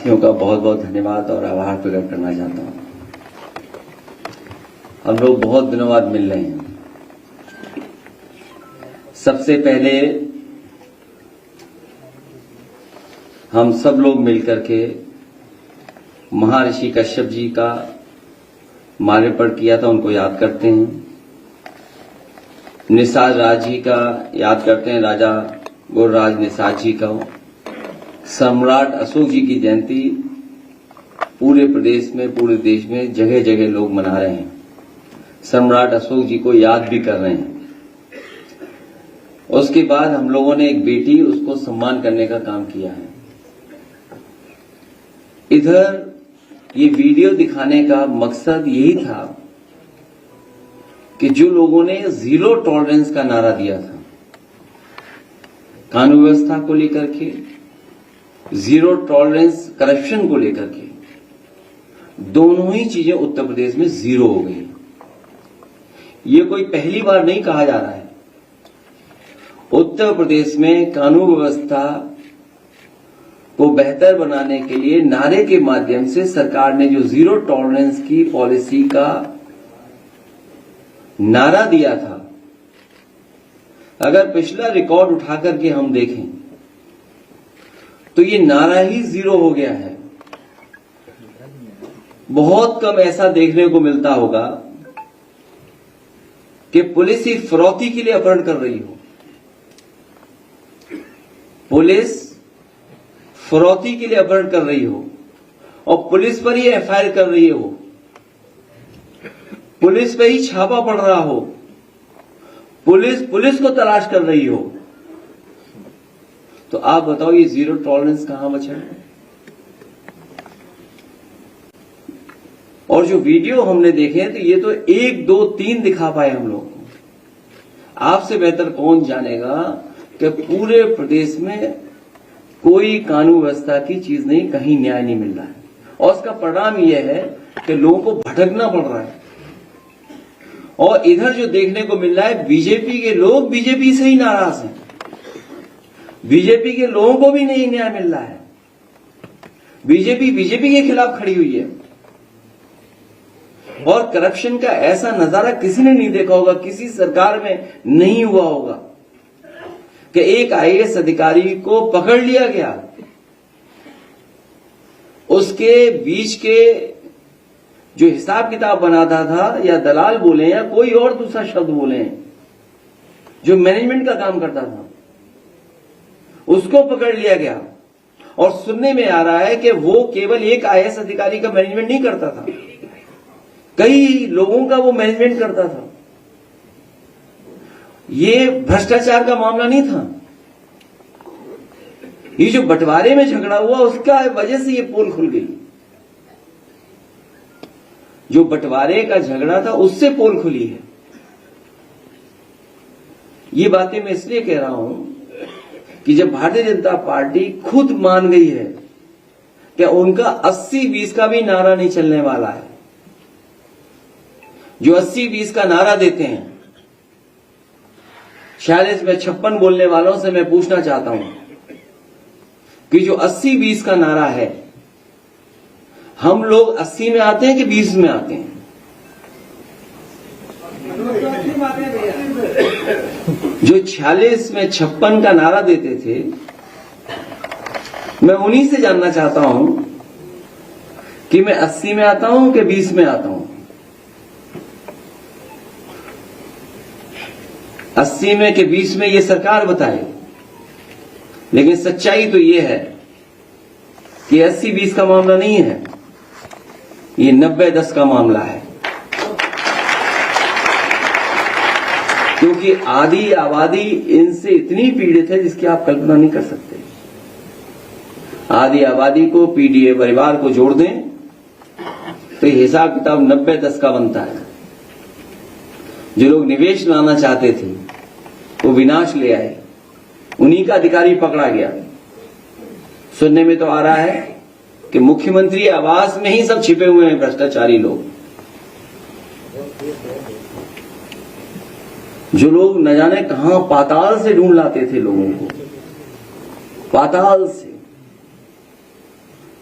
साथियों का बहुत बहुत धन्यवाद और आभार प्रकट करना चाहता हूं। हम लोग बहुत दिनों बाद मिल रहे हैं। सबसे पहले हम सब लोग मिलकर के महर्षि कश्यप जी का माल्यार्पण किया था, उनको याद करते हैं। निषाद राज जी का याद करते हैं, राजा गुरुराज निषाद जी का। सम्राट अशोक जी की जयंती पूरे प्रदेश में, पूरे देश में जगह जगह लोग मना रहे हैं। सम्राट अशोक जी को याद भी कर रहे हैं। उसके बाद हम लोगों ने एक बेटी, उसको सम्मान करने का काम किया है। इधर ये वीडियो दिखाने का मकसद यही था कि जो लोगों ने जीरो टॉलरेंस का नारा दिया था कानून व्यवस्था को लेकर के, जीरो टॉलरेंस करप्शन को लेकर के, दोनों ही चीजें उत्तर प्रदेश में जीरो हो गई। ये कोई पहली बार नहीं कहा जा रहा है। उत्तर प्रदेश में कानून व्यवस्था को बेहतर बनाने के लिए नारे के माध्यम से सरकार ने जो जीरो टॉलरेंस की पॉलिसी का नारा दिया था, अगर पिछला रिकॉर्ड उठा करके हम देखें तो ये नारा ही जीरो हो गया है। बहुत कम ऐसा देखने को मिलता होगा कि पुलिस ही फिरौती के लिए अपहरण कर रही हो, पुलिस फिरौती के लिए अपहरण कर रही हो और पुलिस पर ही एफआईआर कर रही हो, पुलिस पे ही छापा पड़ रहा हो, पुलिस को तलाश कर रही हो। तो आप बताओ ये जीरो टॉलरेंस कहां बचा है? और जो वीडियो हमने देखे हैं तो ये तो 1, 2, 3 दिखा पाए हम लोग। आपसे बेहतर कौन जानेगा कि पूरे प्रदेश में कोई कानून व्यवस्था की चीज नहीं, कहीं न्याय नहीं मिल रहा है। और उसका परिणाम यह है कि लोगों को भटकना पड़ रहा है। और इधर जो देखने को मिल रहा है, बीजेपी के लोग बीजेपी से ही नाराज हैं। बीजेपी के लोगों को भी नहीं न्याय मिल रहा है। बीजेपी के खिलाफ खड़ी हुई है। और करप्शन का ऐसा नजारा किसी ने नहीं देखा होगा, किसी सरकार में नहीं हुआ होगा कि एक आईएएस अधिकारी को पकड़ लिया गया, उसके बीच के जो हिसाब किताब बनाता था, या दलाल बोले या कोई और दूसरा शब्द बोले, जो मैनेजमेंट का काम करता था, उसको पकड़ लिया गया। और सुनने में आ रहा है कि वो केवल एक आईएएस अधिकारी का मैनेजमेंट नहीं करता था, कई लोगों का वो मैनेजमेंट करता था। ये भ्रष्टाचार का मामला नहीं था। ये जो बंटवारे में झगड़ा हुआ, उसका वजह से ये पोल खुल गई। जो बंटवारे का झगड़ा था, उससे पोल खुली है। ये बातें मैं इसलिए कह रहा हूं कि जब भारतीय जनता पार्टी खुद मान गई है कि उनका 80-20 का भी नारा नहीं चलने वाला है। जो 80-20 का नारा देते हैं, 46 में 56 बोलने वालों से मैं पूछना चाहता हूं कि जो 80-20 का नारा है, हम लोग 80 में आते हैं कि 20 में आते हैं? जो 46 में 56 का नारा देते थे, मैं उन्हीं से जानना चाहता हूं कि मैं 80 में आता हूं कि 20 में आता हूं? 80 में कि 20 में ये सरकार बताए। लेकिन सच्चाई तो ये है कि 80-20 का मामला नहीं है, ये 90-10 का मामला है। क्योंकि आधी आबादी इनसे इतनी पीड़ित है जिसकी आप कल्पना नहीं कर सकते। आधी आबादी को, पीडीए परिवार को जोड़ दें तो हिसाब किताब 90-10 का बनता है। जो लोग निवेश लाना चाहते थे वो विनाश ले आए, उन्हीं का अधिकारी पकड़ा गया। सुनने में तो आ रहा है कि मुख्यमंत्री आवास में ही सब छिपे हुए हैं भ्रष्टाचारी लोग। जो लोग न जाने कहां पाताल से ढूंढ लाते थे लोगों को, पाताल से।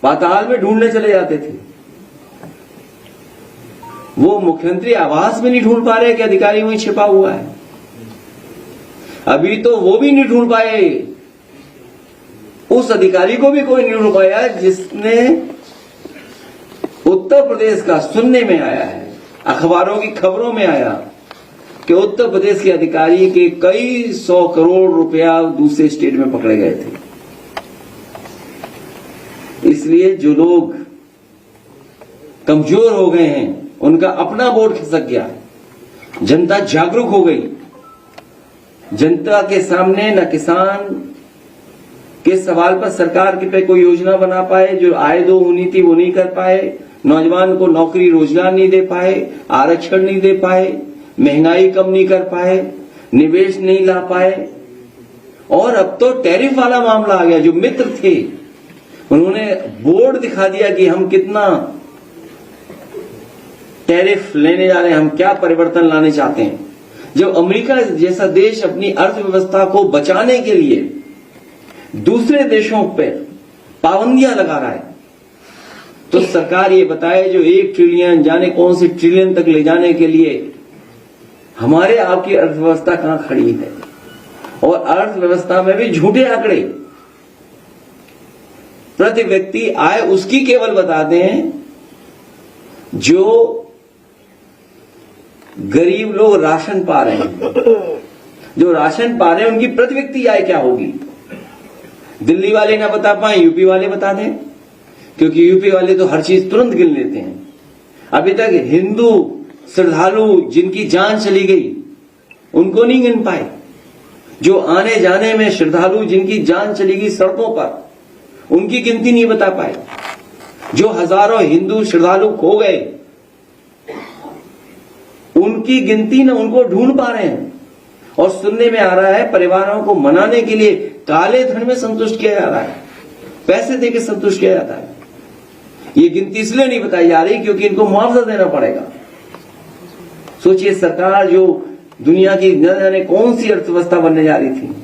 पाताल में ढूंढने चले जाते थे। वो मुख्यमंत्री आवास में नहीं ढूंढ पा रहे कि अधिकारी वहीं छिपा हुआ है। अभी तो वो भी नहीं ढूंढ पाए, उस अधिकारी को भी कोई नहीं ढूंढ पाया जिसने उत्तर प्रदेश का सुनने में आया है, अखबारों की खबरों में आया कि उत्तर प्रदेश के अधिकारी के कई 100 करोड़ रुपया दूसरे स्टेट में पकड़े गए थे। इसलिए जो लोग कमजोर हो गए हैं उनका अपना वोट खिसक गया, जनता जागरूक हो गई। जनता के सामने न किसान के सवाल पर सरकार के पे कोई योजना बना पाए, जो आय दो होनी थी वो नहीं कर पाए, नौजवान को नौकरी रोजगार नहीं दे पाए, आरक्षण नहीं दे पाए, महंगाई कम नहीं कर पाए, निवेश नहीं ला पाए। और अब तो टैरिफ वाला मामला आ गया। जो मित्र थे उन्होंने बोर्ड दिखा दिया कि हम कितना टैरिफ लेने जा रहे हैं, हम क्या परिवर्तन लाने चाहते हैं। जब अमेरिका जैसा देश अपनी अर्थव्यवस्था को बचाने के लिए दूसरे देशों पर पाबंदियां लगा रहा है, तो सरकार ये बताए जो 1 ट्रिलियन जाने कौन से ट्रिलियन तक ले जाने के लिए हमारे आपकी अर्थव्यवस्था कहां खड़ी है। और अर्थव्यवस्था में भी झूठे आंकड़े, प्रति व्यक्ति आय उसकी केवल बताते हैं जो गरीब लोग राशन पा रहे हैं। जो राशन पा रहे हैं उनकी प्रति व्यक्ति आय क्या होगी, दिल्ली वाले ना बता पाए, यूपी वाले बता दें, क्योंकि यूपी वाले तो हर चीज तुरंत गिन लेते हैं। अभी तक हिंदू श्रद्धालु जिनकी जान चली गई उनको नहीं गिन पाए। जो आने जाने में श्रद्धालु जिनकी जान चली गई सड़कों पर, उनकी गिनती नहीं बता पाए। जो हजारों हिंदू श्रद्धालु खो गए उनकी गिनती न उनको ढूंढ पा रहे हैं। और सुनने में आ रहा है परिवारों को मनाने के लिए काले धन में संतुष्ट किया जा रहा है, पैसे देकर संतुष्ट किया जाता है। ये गिनती इसलिए नहीं बताई जा रही क्योंकि इनको मुआवजा देना पड़ेगा। सोचिए, सरकार जो दुनिया की न जाने कौन सी अर्थव्यवस्था बनने जा रही थी,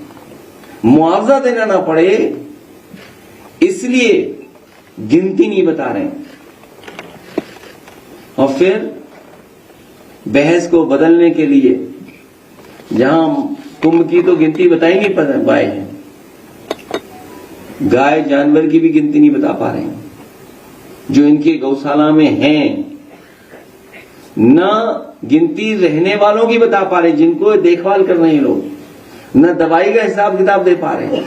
मुआवजा देना ना पड़े इसलिए गिनती नहीं बता रहे। और फिर बहस को बदलने के लिए जहां कुंभ की तो गिनती बताई नहीं पाए हैं, गाय जानवर की भी गिनती नहीं बता पा रहे हैं जो इनके गौशाला में हैं। न गिनती रहने वालों की बता पा रहे जिनको देखभाल कर रहे हैं लोग, न दवाई का हिसाब किताब दे पा रहे हैं,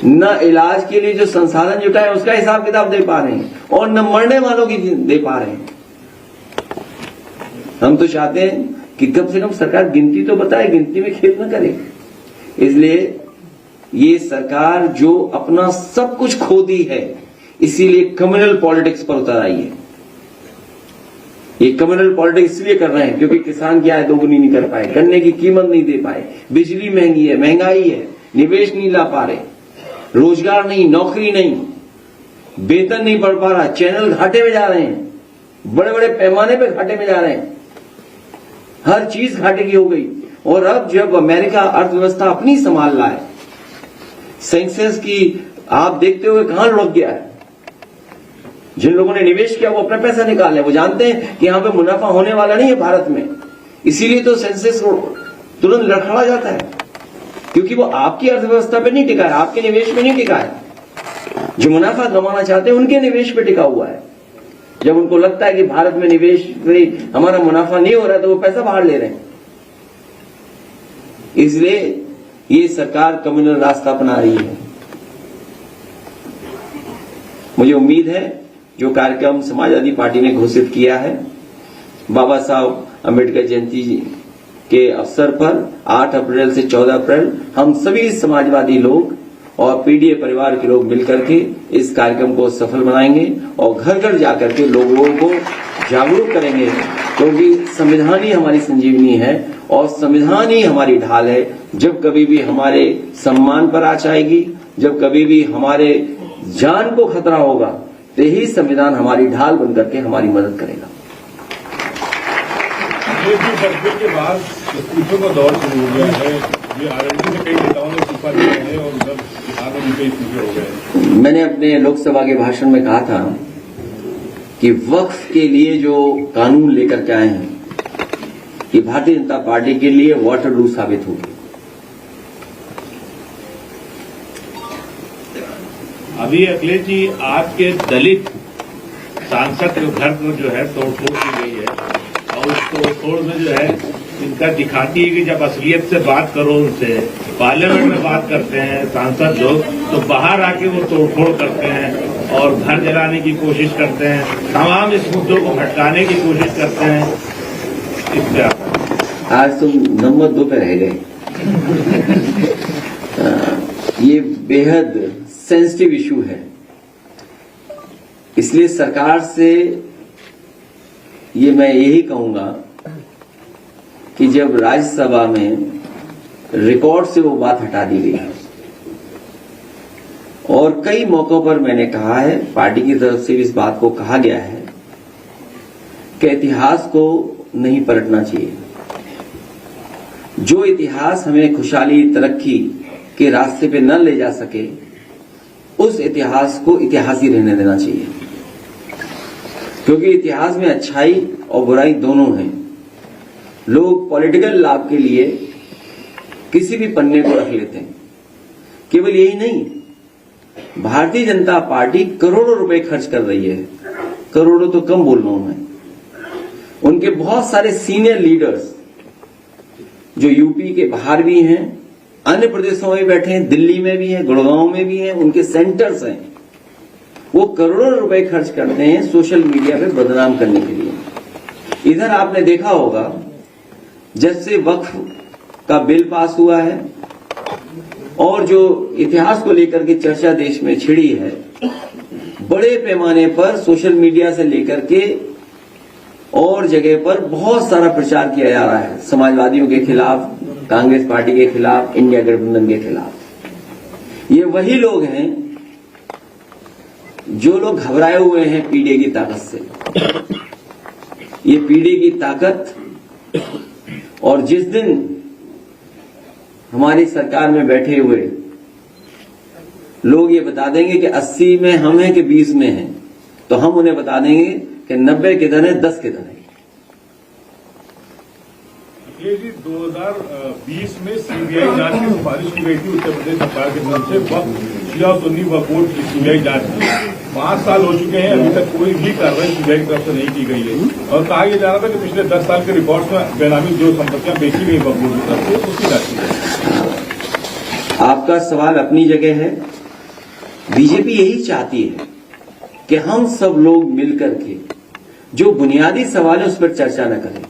न इलाज के लिए जो संसाधन जुटाए उसका हिसाब किताब दे पा रहे हैं, और न मरने वालों की दे पा रहे हैं। हम तो चाहते हैं कि कम से कम सरकार गिनती तो बताए, गिनती में खेल न करे। इसलिए ये सरकार जो अपना सब कुछ खो दी है, इसीलिए कम्युनल पॉलिटिक्स पर उतर आई है। ये कम्युनल पॉलिटिक्स इसलिए कर रहे हैं क्योंकि किसान की आय दोगुनी नहीं कर पाए, गन्ने की कीमत नहीं दे पाए, बिजली महंगी है, महंगाई है, निवेश नहीं ला पा रहे, रोजगार नहीं, नौकरी नहीं, वेतन नहीं बढ़ पा रहा, चैनल घाटे में जा रहे हैं, बड़े बड़े पैमाने पे घाटे में जा रहे हैं, हर चीज घाटे की हो गई। और अब जब अमेरिका अर्थव्यवस्था अपनी संभाल रहा है, सेंसेक्स की आप देखते हुए कहां लुढ़क गया है। जिन लोगों ने निवेश किया वो अपना पैसा निकाल रहे, वो जानते हैं कि यहां पे मुनाफा होने वाला नहीं है भारत में, इसीलिए तो सेंसेक्स तुरंत लड़खड़ा जाता है, क्योंकि वो आपकी अर्थव्यवस्था पे नहीं टिका है, आपके निवेश पे नहीं टिका है। जो मुनाफा कमाना चाहते हैं उनके निवेश पे टिका हुआ है। जब उनको लगता है कि भारत में निवेश में हमारा मुनाफा नहीं हो रहा है तो वो पैसा बाहर ले रहे हैं। इसलिए ये सरकार कम्युनल रास्ता अपना रही है। मुझे उम्मीद है जो कार्यक्रम समाजवादी पार्टी ने घोषित किया है, बाबा साहब अम्बेडकर जयंती के अवसर पर 8 अप्रैल से 14 अप्रैल हम सभी समाजवादी लोग और पीडीए परिवार के लोग मिलकर के इस कार्यक्रम को सफल बनाएंगे और घर घर जाकर के लोगों को जागरूक करेंगे, क्योंकि संविधान ही हमारी संजीवनी है और संविधान ही हमारी ढाल है। जब कभी भी हमारे सम्मान पर आँच आएगी, जब कभी भी हमारे जान को खतरा होगा, तो यही संविधान हमारी ढाल बनकर के हमारी मदद करेगा। के बाद इस्तीफे का दौर शुरू हो गया है। ये आरएलडी से कई नेताओं ने इस्तीफा दिया है और उधर बिहार में भी कई इस्तीफे हो गए। मैंने अपने लोकसभा के भाषण में कहा था कि वक्फ के लिए जो कानून लेकर के आए हैं, ये भारतीय जनता पार्टी के लिए वाटरलू साबित होगी। अभी अखिलेश जी, आपके दलित सांसद के घर में जो है तोड़फोड़ की गई है और उस तोड़फोड़ में जो है इनका दिखाती है कि जब असलियत से बात करो, उनसे पार्लियामेंट में बात करते हैं सांसद लोग, तो बाहर आके वो तोड़फोड़ करते हैं और घर जलाने की कोशिश करते हैं, तमाम इस मुद्दों को भटकाने की कोशिश करते हैं। इससे आज तुम नंबर 2 पे रह गए। ये बेहद सेंसिटिव इशू है, इसलिए सरकार से ये मैं यही कहूंगा कि जब राज्यसभा में रिकॉर्ड से वो बात हटा दी गई है और कई मौकों पर मैंने कहा है, पार्टी की तरफ से इस बात को कहा गया है कि इतिहास को नहीं पलटना चाहिए। जो इतिहास हमें खुशहाली तरक्की के रास्ते पे न ले जा सके, उस इतिहास को इतिहास ही रहने देना चाहिए, क्योंकि इतिहास में अच्छाई और बुराई दोनों हैं। लोग पॉलिटिकल लाभ के लिए किसी भी पन्ने को रख लेते हैं। केवल यही नहीं, भारतीय जनता पार्टी करोड़ों रुपए खर्च कर रही है, करोड़ों तो कम बोल रहा हूं मैं। उनके बहुत सारे सीनियर लीडर्स जो यूपी के बाहर भी हैं, अन्य प्रदेशों में बैठे हैं, दिल्ली में भी हैं, गुड़गांव में भी हैं, उनके सेंटर्स हैं, वो करोड़ों रुपए खर्च करते हैं सोशल मीडिया पे बदनाम करने के लिए। इधर आपने देखा होगा, जब से वक्फ का बिल पास हुआ है और जो इतिहास को लेकर के चर्चा देश में छिड़ी है, बड़े पैमाने पर सोशल मीडिया से लेकर के और जगह पर बहुत सारा प्रचार किया जा रहा है, समाजवादियों के खिलाफ, कांग्रेस पार्टी के खिलाफ, इंडिया गठबंधन के खिलाफ। ये वही लोग हैं जो लोग घबराए हुए हैं पीडीए की ताकत से। ये पीडीए की ताकत, और जिस दिन हमारी सरकार में बैठे हुए लोग ये बता देंगे कि 80 में हम हैं कि 20 में हैं, तो हम उन्हें बता देंगे कि 90 किधर है, 10 किधर है। अखिलेश जी, 2020 में सीबीआई जांच की सिफारिश की गई थी उत्तर प्रदेश सरकार की तरफ से, वक्त शिया और सुन्नी वक्फ बोर्ड की सीबीआई जांच की। 5 साल हो चुके हैं, अभी तक कोई भी कार्रवाई सीबीआई की तरफ से नहीं की गई है और कहा यह जा रहा था कि पिछले 10 साल के रिकॉर्ड्स में बेनामी जो संपत्तियां बेची गई वक्फ बोर्ड की तरफ से, उसकी जांच की गई। आपका सवाल अपनी जगह है। बीजेपी यही चाहती है कि हम सब लोग मिलकर के जो बुनियादी सवाल है उस पर चर्चा न करें।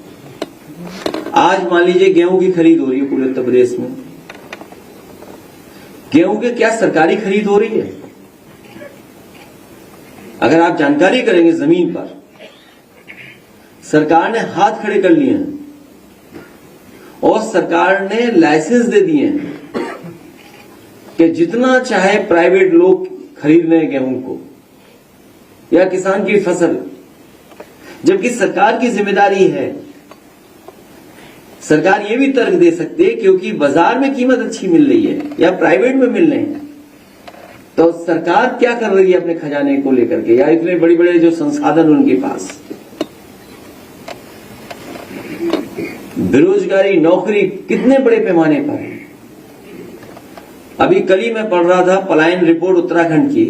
आज मान लीजिए गेहूं की खरीद हो रही है पूरे उत्तर प्रदेश में, गेहूं की क्या सरकारी खरीद हो रही है? अगर आप जानकारी करेंगे जमीन पर, सरकार ने हाथ खड़े कर लिए हैं और सरकार ने लाइसेंस दे दिए हैं कि जितना चाहे प्राइवेट लोग खरीद लें गेहूं को या किसान की फसल, जबकि सरकार की जिम्मेदारी है। सरकार ये भी तर्क दे सकती है क्योंकि बाजार में कीमत अच्छी मिल रही है या प्राइवेट में मिल रहे हैं, तो सरकार क्या कर रही है अपने खजाने को लेकर के, या इतने बड़े बड़े जो संसाधन उनके पास, बेरोजगारी, नौकरी कितने बड़े पैमाने पर है। अभी कल ही मैं पढ़ रहा था पलायन रिपोर्ट उत्तराखंड की,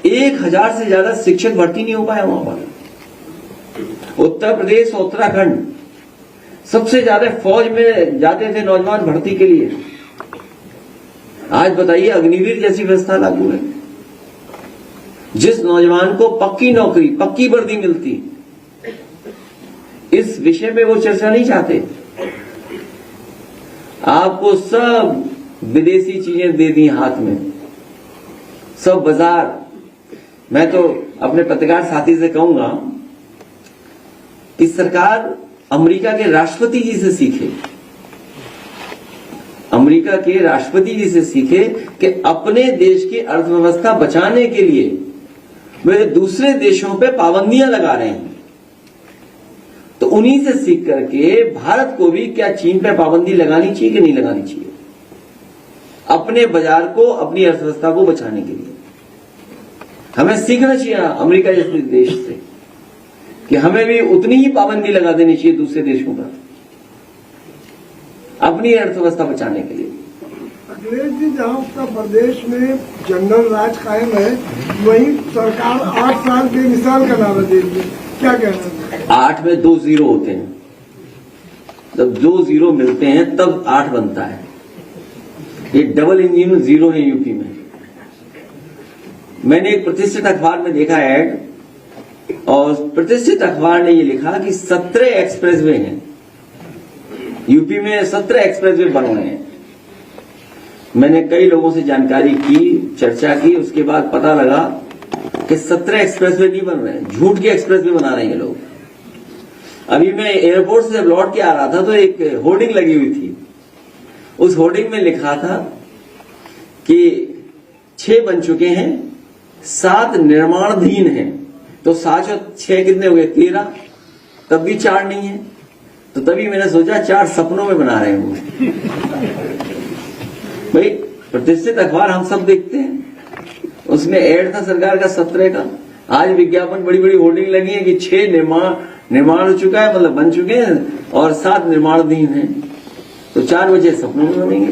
1000 से ज्यादा शिक्षक भर्ती नहीं हो पाया वहां पर। उत्तर प्रदेश और उत्तराखंड सबसे ज्यादा फौज में जाते थे नौजवान भर्ती के लिए। आज बताइए, अग्निवीर जैसी व्यवस्था लागू है। जिस नौजवान को पक्की नौकरी, पक्की वर्दी मिलती, इस विषय में वो चर्चा नहीं चाहते। आपको सब विदेशी चीजें दे दी हाथ में, सब बाजार। मैं तो अपने पत्रकार साथी से कहूंगा कि सरकार अमेरिका के राष्ट्रपति जी से सीखे, अमेरिका के राष्ट्रपति जी से सीखे कि अपने देश की अर्थव्यवस्था बचाने के लिए वे दूसरे देशों पे पाबंदियां लगा रहे हैं। तो तो उन्हीं से सीख करके भारत को भी क्या चीन पे पाबंदी लगानी चाहिए कि नहीं लगानी चाहिए, अपने बाजार को, अपनी अर्थव्यवस्था को बचाने के लिए। हमें सीखना चाहिए अमेरिका जैसे देश से कि हमें भी उतनी ही पाबंदी लगा देनी चाहिए दूसरे देशों पर, अपनी अर्थव्यवस्था बचाने के लिए। अखिलेश जी, जहाँ उत्तर प्रदेश में जनरल राज कायम है, वही सरकार 8 साल बेमिसाल का नारा दे रही है, क्या कहना है? 8 में 2 जीरो होते हैं, जब 2 जीरो मिलते हैं तब 8 बनता है। ये डबल इंजन जीरो है यूपी में। मैंने एक प्रतिष्ठित अखबार में देखा ऐड, और प्रतिष्ठित अखबार ने ये लिखा कि 17 एक्सप्रेसवे हैं यूपी में, 17 एक्सप्रेसवे बन रहे हैं। मैंने कई लोगों से जानकारी की, चर्चा की, उसके बाद पता लगा कि 17 एक्सप्रेसवे नहीं बन रहे हैं, झूठ के एक्सप्रेसवे बना रहे हैं लोग। अभी मैं एयरपोर्ट से लौट के आ रहा था तो एक होर्डिंग लगी हुई थी, उस होर्डिंग में लिखा था कि 6 बन चुके हैं, 7 निर्माणाधीन हैं। तो 7 और 6 कितने हो गए? 13। तब भी 4 नहीं है, तो तभी मैंने सोचा 4 सपनों में बना रहे होंगे। भाई प्रतिष्ठित अखबार हम सब देखते हैं, उसमें ऐड था सरकार का 17 का। आज विज्ञापन बड़ी बड़ी होर्डिंग लगी है कि 6 निर्माण हो चुका है, मतलब बन चुके हैं, और 7 निर्माणाधीन हैं। तो 4 बजे सपनों में बनेंगे।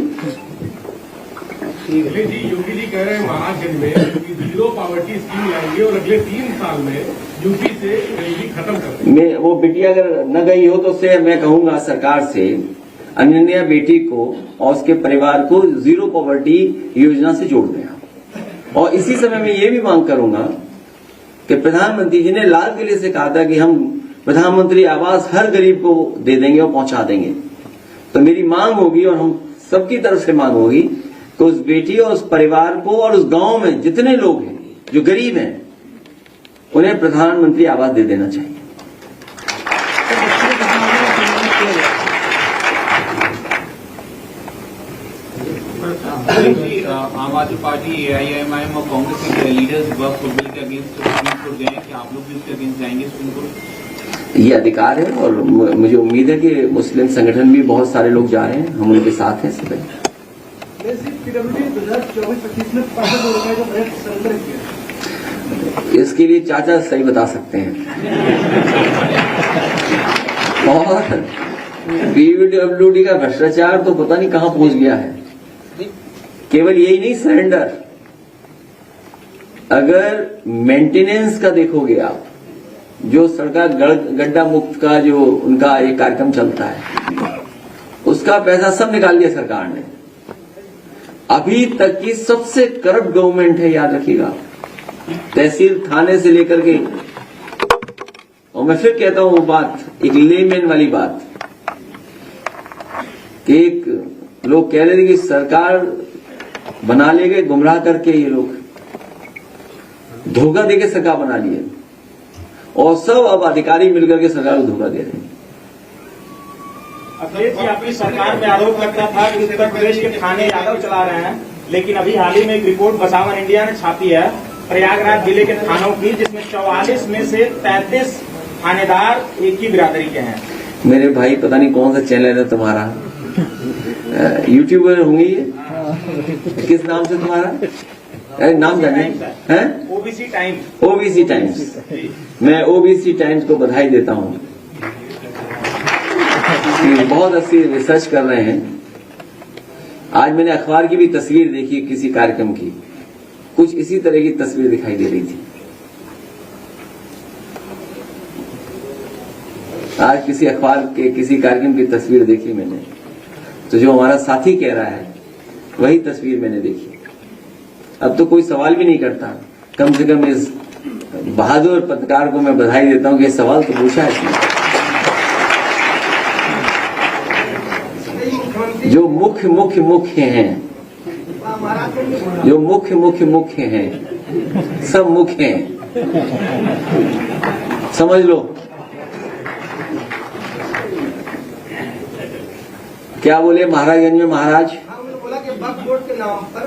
अखिलेश जी, योगी जी कह रहे हैं महाजन में कि 0 पॉवर्टी स्कीम लाएंगे और अगले 3 साल में यूपी से गरीबी खत्म कर देंगे। मैं वो बेटी अगर न गई हो तो उससे मैं कहूंगा सरकार से अनन्या बेटी को और उसके परिवार को 0 पॉवर्टी योजना से जोड़ दें। और इसी समय मैं ये भी मांग करूंगा कि प्रधानमंत्री जी ने लाल किले से कहा था कि हम प्रधानमंत्री आवास हर गरीब को दे देंगे और पहुंचा देंगे। तो मेरी मांग होगी और हम सबकी तरफ से मांग होगी कि उस बेटी और उस परिवार को और उस गांव में जितने लोग हैं जो गरीब हैं उन्हें प्रधानमंत्री आवास दे देना चाहिए। आम आदमी पार्टी, AIMIM और कांग्रेस के लीडर्स वक्फ बिल के अगेंस्ट सुप्रीम कोर्ट गए हैं कि आप लोग भी उसके अगेंस्ट जाएंगे सुप्रीम कोर्ट? ये अधिकार है और मुझे उम्मीद है कि मुस्लिम संगठन भी बहुत सारे लोग जा रहे हैं, हम उनके साथ हैं सब। इसके लिए चाचा सही बता सकते हैं। और PWD का भ्रष्टाचार तो पता नहीं कहां पहुंच गया है। केवल यही नहीं, सरेंडर, अगर मेंटेनेंस का देखोगे आप, जो सड़क गड्ढा मुक्त का जो उनका एक कार्यक्रम चलता है, उसका पैसा सब निकाल दिया सरकार ने। अभी तक की सबसे करप्ट गवर्नमेंट है, याद रखिएगा, तहसील थाने से लेकर के। और मैं फिर कहता हूं वो बात, एक लेमैन वाली बात, कि एक लोग कह रहे थे कि सरकार बना लेंगे, गुमराह करके ये लोग धोखा देके सरकार बना लिए, और सब अब अधिकारी मिलकर के सरकार को धोखा दे रहे हैं। अखिलेश जी, आपकी सरकार में आरोप लगता था कि उत्तर प्रदेश के थाने यादव चला रहे हैं, लेकिन अभी हाल ही में एक रिपोर्ट बसावन इंडिया ने छापी है प्रयागराज जिले के थानों की, जिसमें 44 में से 33 थानेदार एक ही बिरादरी के हैं। मेरे भाई पता नहीं कौन सा चैनल है तुम्हारा, यूट्यूबर होंगे ये, किस नाम से तुम्हारा? अरे नाम जाने हैं? OBC times. OBC times. मैं ओबीसी टाइम्स को बधाई देता हूं, बहुत अच्छी रिसर्च कर रहे हैं। आज मैंने अखबार की भी तस्वीर देखी किसी कार्यक्रम की, कुछ इसी तरह की तस्वीर दिखाई दे रही थी। आज किसी अखबार के किसी कार्यक्रम की तस्वीर देखी मैंने, तो जो हमारा साथी कह रहा है वही तस्वीर मैंने देखी। अब तो कोई सवाल भी नहीं करता, कम से कम इस बहादुर पत्रकार को मैं बधाई देता हूं कि सवाल तो पूछा है इसने। जो मुख्य हैं, जो मुख्य हैं, सब मुख्य हैं, समझ लो। क्या बोले महाराजगंज में महाराज? उन्होंने बोला कि वक्फ बोर्ड के नाम पर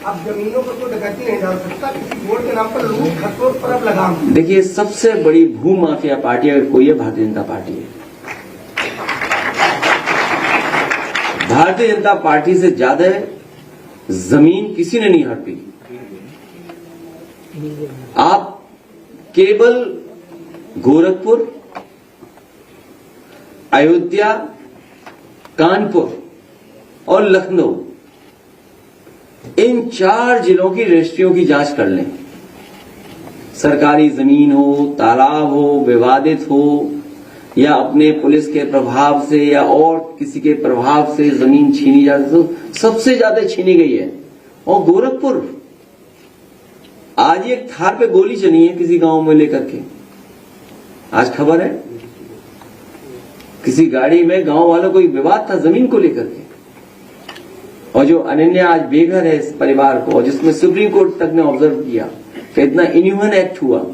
अब जमीनों पर कोई डकैती नहीं डाल सकता, किसी बोर्ड के नाम पर लूट खसोट पर अब लगाम। देखिए, सबसे बड़ी भू माफिया पार्टी अगर कोई है, भारतीय जनता पार्टी है। भारतीय जनता पार्टी से ज्यादा जमीन किसी ने नहीं हड़पी। आप केवल गोरखपुर, अयोध्या, कानपुर और लखनऊ, इन 4 जिलों की रजिस्ट्रियों की जांच कर लें। सरकारी जमीन हो, तालाब हो, विवादित हो, या अपने पुलिस के प्रभाव से या और किसी के प्रभाव से जमीन छीनी जाती, तो सबसे ज्यादा छीनी गई है। और गोरखपुर, आज एक थार पे गोली चली है किसी गांव में लेकर के, आज खबर है, किसी गाड़ी में गांव वालों को एक विवाद था जमीन को लेकर के, और जो अनन्या आज बेघर है इस परिवार को, और जिसमें सुप्रीम कोर्ट तक ने ऑब्जर्व किया कि इतना इनह्यूमन एक्ट हुआ,